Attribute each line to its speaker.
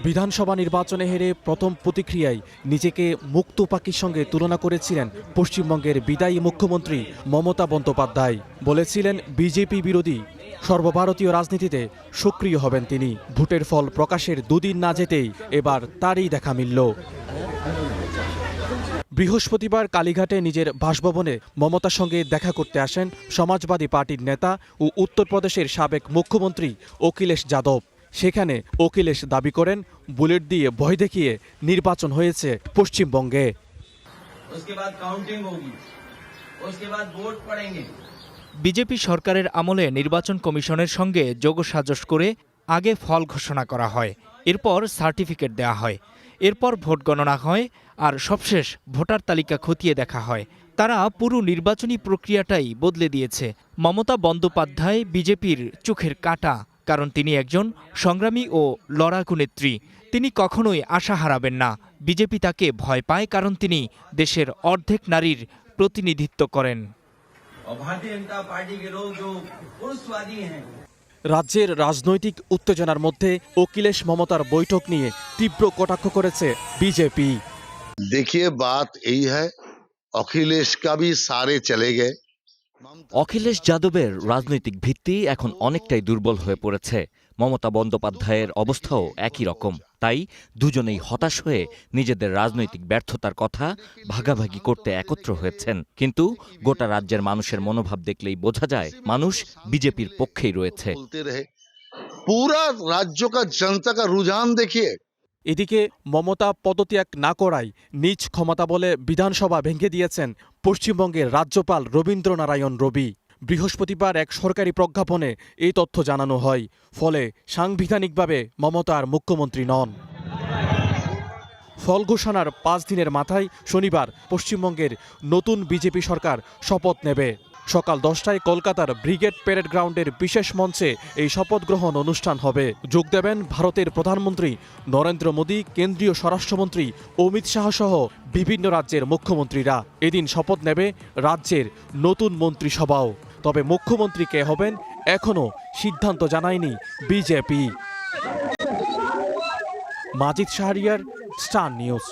Speaker 1: বিধানসভা নির্বাচনে হেরে প্রথম প্রতিক্রিয়ায় নিজেকে মুক্ত পাখির সঙ্গে তুলনা করেছিলেন পশ্চিমবঙ্গের বিদায়ী মুখ্যমন্ত্রী মমতা বন্দ্যোপাধ্যায়। বলেছিলেন বিজেপি বিরোধী সর্বভারতীয় রাজনীতিতে সক্রিয় হবেন তিনি। ভোটের ফল প্রকাশের দুদিন না যেতেই এবার তারই দেখা মিলল। বৃহস্পতিবার কালীঘাটে নিজের বাসভবনে মমতার সঙ্গে দেখা করতে আসেন সমাজবাদী পার্টির নেতা ও উত্তরপ্রদেশের সাবেক মুখ্যমন্ত্রী অখিলেশ যাদব। সেখানে অখিলেশ দাবি করেন, বুলেট দিয়ে ভয় দেখিয়ে নির্বাচন হয়েছে পশ্চিমবঙ্গে।
Speaker 2: বিজেপি সরকারের আমলে নির্বাচন কমিশনের সঙ্গে যোগসাজশ করে আগে ফল ঘোষণা করা হয়, এরপর সার্টিফিকেট দেওয়া হয়, এরপর ভোট গণনা হয়, আর সবশেষ ভোটার তালিকা খতিয়ে দেখা হয়। তারা পুরো নির্বাচনী প্রক্রিয়াটাই বদলে দিয়েছে। মমতা বন্দ্যোপাধ্যায় বিজেপির চোখের কাঁটা, কারণ তিনি একজন সংগ্রামী ও লড়াকু নেত্রী। তিনি কখনোই আশা হারাবেন না। বিজেপি তাকে ভয় পায় কারণ তিনি দেশের অর্ধেক নারীর প্রতিনিধিত্ব করেন।
Speaker 1: রাজ্যের রাজনৈতিক উত্তেজনার মধ্যে অখিলেশ মমতার বৈঠক নিয়ে তীব্র কটাক্ষ করেছে বিজেপি।
Speaker 3: देखिए बात यही है, अखिलेश का भी सारे चले गए।
Speaker 4: অখিলেশ যাদবের রাজনৈতিক ভিত্তি এখন অনেকটাই দুর্বল হয়ে পড়েছে। মমতা বন্দ্যোপাধ্যায়ের অবস্থাও একই রকম। তাই দুজনেই হতাশ হয়ে নিজেদের রাজনৈতিক ব্যর্থতার কথা ভাগাভাগি করতে একত্র হয়েছেন। কিন্তু গোটা রাজ্যের মানুষের মনোভাব দেখলেই বোঝা যায় মানুষ বিজেপির পক্ষেই রয়েছে।
Speaker 3: পুরা রাজ্য কা জনতা কা রুঝান দেখিয়ে।
Speaker 1: এদিকে মমতা পদত্যাগ না করায় নিজ ক্ষমতা বলে বিধানসভা ভেঙে দিয়েছেন পশ্চিমবঙ্গের রাজ্যপাল রবীন্দ্রনারায়ণ রবি। বৃহস্পতিবার এক সরকারি প্রজ্ঞাপনে এই তথ্য জানানো হয়। ফলে সাংবিধানিকভাবে মমতা আর মুখ্যমন্ত্রী নন। ফল ঘোষণার 5 দিনের মাথায় শনিবার পশ্চিমবঙ্গের নতুন বিজেপি সরকার শপথ নেবে। সকাল 10টায় কলকাতার ব্রিগেড প্যারেড গ্রাউন্ডের বিশেষ মঞ্চে এই শপথ গ্রহণ অনুষ্ঠান হবে। যোগ দেবেন ভারতের প্রধানমন্ত্রী নরেন্দ্র মোদী, কেন্দ্রীয় স্বরাষ্ট্রমন্ত্রী অমিত শাহ সহ বিভিন্ন রাজ্যের মুখ্যমন্ত্রীরা। এদিন শপথ নেবে রাজ্যের নতুন মন্ত্রিসভাও। তবে মুখ্যমন্ত্রী কে হবেন এখনও সিদ্ধান্ত জানায়নি বিজেপি। মাজিদ শাহরিয়ার, স্টার নিউজ।